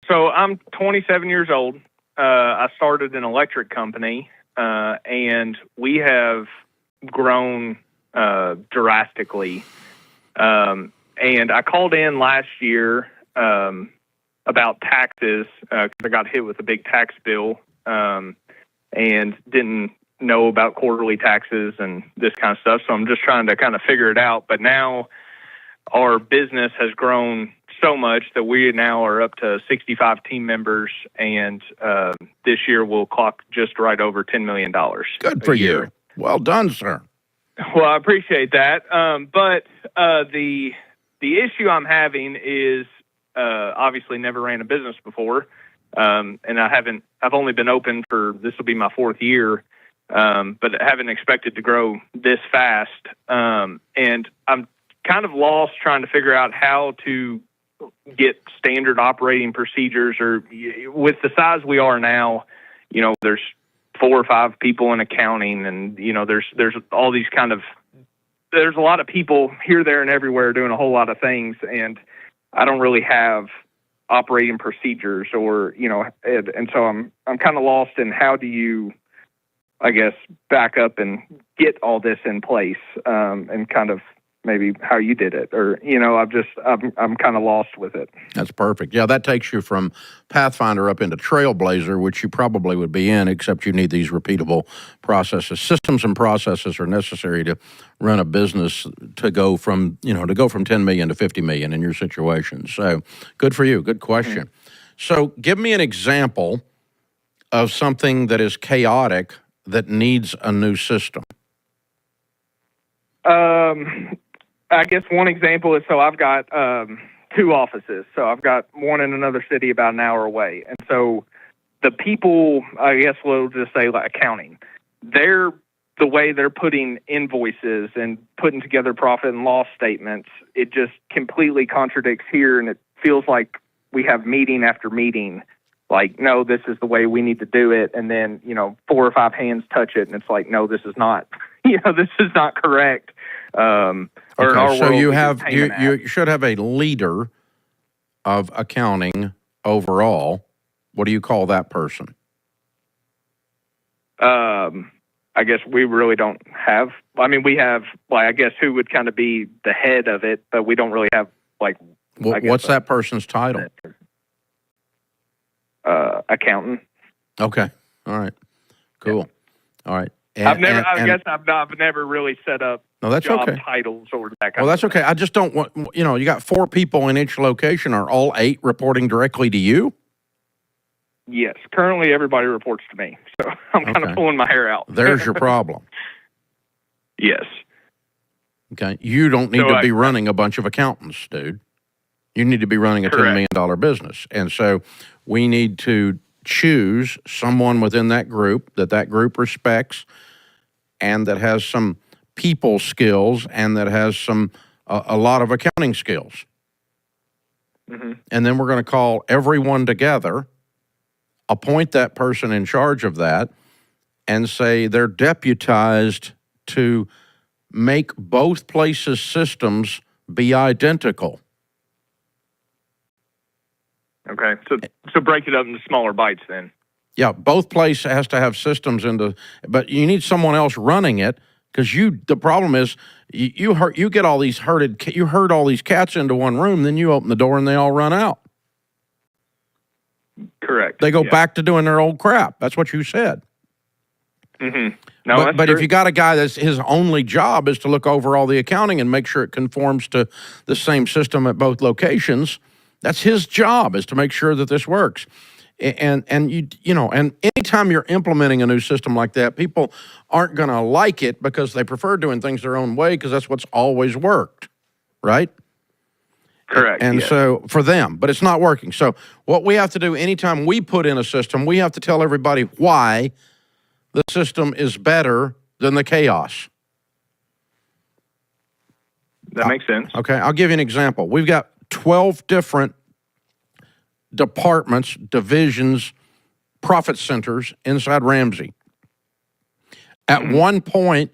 So I'm 27 years old. I started an electric company, and we have grown drastically. And I called in last year about taxes because I got hit with a big tax bill and didn't know about quarterly taxes and this kind of stuff. So I'm just trying to kind of figure it out. But now our business has grown so much that we now are up to 65 team members, and this year we'll clock just right over $10 million. Good for you. Well done, sir. Well, I appreciate that. But the issue I'm having is obviously never ran a business before, and I've only been open this will be my 4th year, but I haven't expected to grow this fast. And I'm kind of lost trying to figure out how to get standard operating procedures, or with the size we are now, there's 4 or 5 people in accounting, and there's all these there's a lot of people here, there, and everywhere doing a whole lot of things, and I don't really have operating procedures, and so I'm kind of lost in how do you, I guess, back up and get all this in place, and kind of maybe how you did it, or I'm kind of lost with it. That's perfect. Yeah, that takes you from Pathfinder up into Trailblazer, which you probably would be in, except you need these repeatable processes. Systems and processes are necessary to run a business to go from 10 million to 50 million in your situation. So good for you. Good question. Mm-hmm. So give me an example of something that is chaotic that needs a new system. I guess one example is, so I've got 2 offices. So I've got one in another city about an hour away. And so the people, I guess we'll just say like accounting, the way they're putting invoices and putting together profit and loss statements, it just completely contradicts here. And it feels like we have meeting after meeting, like, no, this is the way we need to do it. And then, 4 or 5 hands touch it. And it's like, no, this is not, this is not correct. Okay, so you should have a leader of accounting overall. What do you call that person? I guess we really don't have. I mean, we have, I guess, who would kind of be the head of it, but we don't really have what's that person's title? Accountant. Okay. All right. Cool. Yeah. All right. I've never really set up job titles or that kind of stuff. Well, that's okay. I just don't want, you got 4 people in each location. Are all 8 reporting directly to you? Yes. Currently, everybody reports to me. So I'm kind of pulling my hair out. There's your problem. Yes. Okay. You don't need to be running a bunch of accountants, dude. You need to be running a $10 million business. And so we need to choose someone within that group group respects and that has some people skills and that has a lot of accounting skills. Mm-hmm. And then we're going to call everyone together, appoint that person in charge of that, and say they're deputized to make both places' systems be identical. Okay, so break it up into smaller bites then. Yeah, both places has to have systems but you need someone else running it, because the problem is you herd all these cats into one room, then you open the door and they all run out. Correct. They go back to doing their old crap. That's what you said. Mm-hmm. No, but if you got a guy that's his only job is to look over all the accounting and make sure it conforms to the same system at both locations, that's his job, is to make sure that this works. And anytime you're implementing a new system like that, people aren't going to like it because they prefer doing things their own way, because that's what's always worked, right? Correct. And so for them, but it's not working. So what we have to do anytime we put in a system, we have to tell everybody why the system is better than the chaos. That makes sense. Okay, I'll give you an example. We've got 12 different departments, divisions, profit centers inside Ramsey. At one point,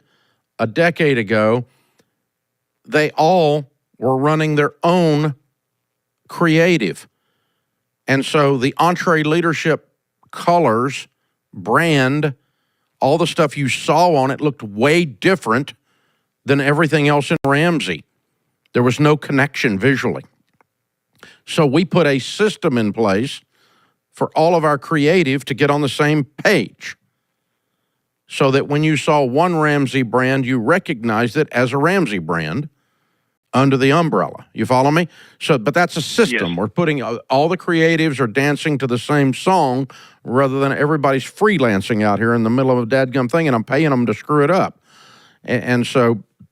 a decade ago, they all were running their own creative. And so the Entree Leadership colors, brand, all the stuff you saw on it looked way different than everything else in Ramsey. There was no connection visually. So we put a system in place for all of our creative to get on the same page, so that when you saw one Ramsey brand, you recognized it as a Ramsey brand under the umbrella. You follow me? So, but that's a system. Yes. We're putting all the creatives are dancing to the same song rather than everybody's freelancing out here in the middle of a dadgum thing, and I'm paying them to screw it up. And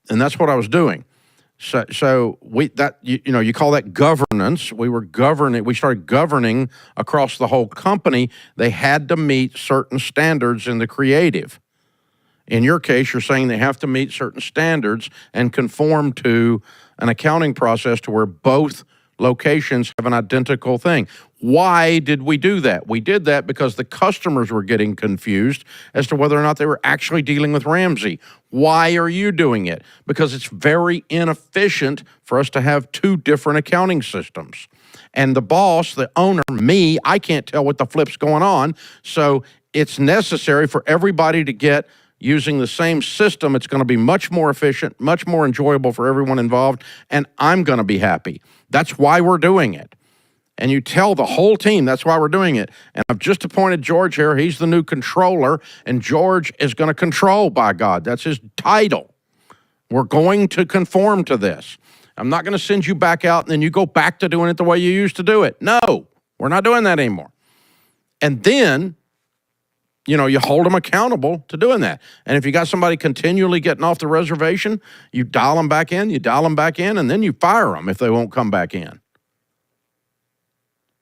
that's what I was doing. So you call that governance. We started governing across the whole company. They had to meet certain standards in the creative. In your case, you're saying they have to meet certain standards and conform to an accounting process to where both locations have an identical thing. Why did we do that? We did that because the customers were getting confused as to whether or not they were actually dealing with Ramsey. Why are you doing it? Because it's very inefficient for us to have two different accounting systems. And the boss, the owner, me, I can't tell what the flip's going on. So it's necessary for everybody to get using the same system. It's going to be much more efficient, much more enjoyable for everyone involved, and I'm going to be happy. That's why we're doing it. And you tell the whole team that's why we're doing it. And I've just appointed George here. He's the new controller, and George is going to control, by God. That's his title. We're going to conform to this. I'm not going to send you back out and then you go back to doing it the way you used to do it. No, we're not doing that anymore. And then, you hold them accountable to doing that. And if you got somebody continually getting off the reservation, you dial them back in, and then you fire them if they won't come back in.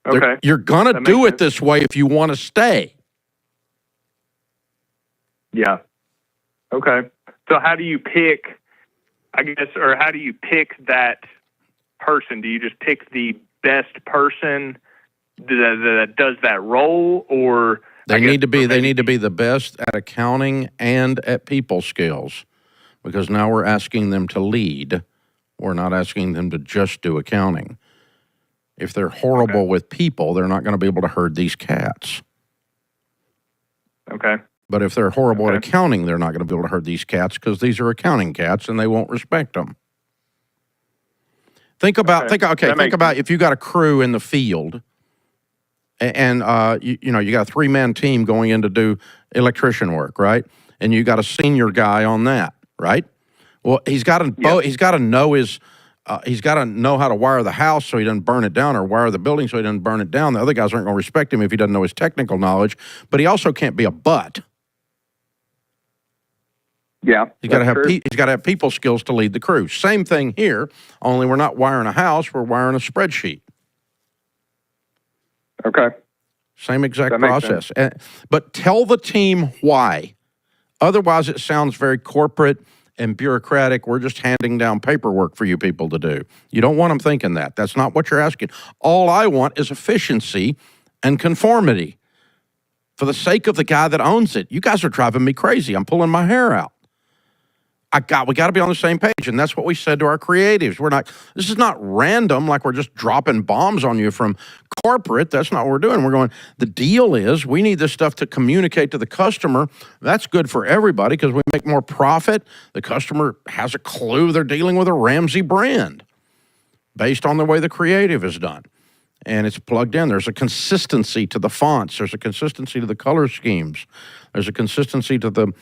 Okay. You're going to do it this way if you want to stay. Yeah. Okay. So how do you pick, how do you pick that person? Do you just pick the best person that does that role, or... They need to be the best at accounting and at people skills, because now we're asking them to lead. We're not asking them to just do accounting. If they're horrible with people, they're not going to be able to herd these cats. Okay. But if they're horrible at accounting, they're not going to be able to herd these cats because these are accounting cats and they won't respect them. Think about if you got a crew in the field. And you got a 3-man team going in to do electrician work, right? And you got a senior guy on that, right? Well, he's got to know how to wire the house so he doesn't burn it down, or wire the building so he doesn't burn it down. The other guys aren't going to respect him if he doesn't know his technical knowledge. But he also can't be a butt. Yeah, he's got to have people skills to lead the crew. Same thing here, only we're not wiring a house; we're wiring a spreadsheet. Okay. Same exact process. But tell the team why. Otherwise, it sounds very corporate and bureaucratic. We're just handing down paperwork for you people to do. You don't want them thinking that. That's not what you're asking. All I want is efficiency and conformity. For the sake of the guy that owns it, you guys are driving me crazy. I'm pulling my hair out. We got to be on the same page, and that's what we said to our creatives. This is not random, like we're just dropping bombs on you from corporate. That's not what we're doing. We're going, the deal is we need this stuff to communicate to the customer. That's good for everybody because we make more profit. The customer has a clue they're dealing with a Ramsey brand based on the way the creative is done. And it's plugged in. There's a consistency to the fonts. There's a consistency to the color schemes. There's a consistency to the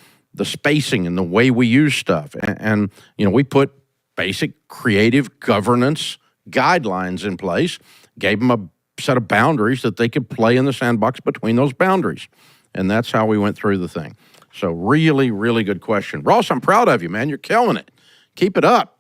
spacing and the way we use stuff. And we put basic creative governance guidelines in place, gave them a set of boundaries that they could play in the sandbox between those boundaries. And that's how we went through the thing. So really, really good question. Ross, I'm proud of you, man. You're killing it. Keep it up.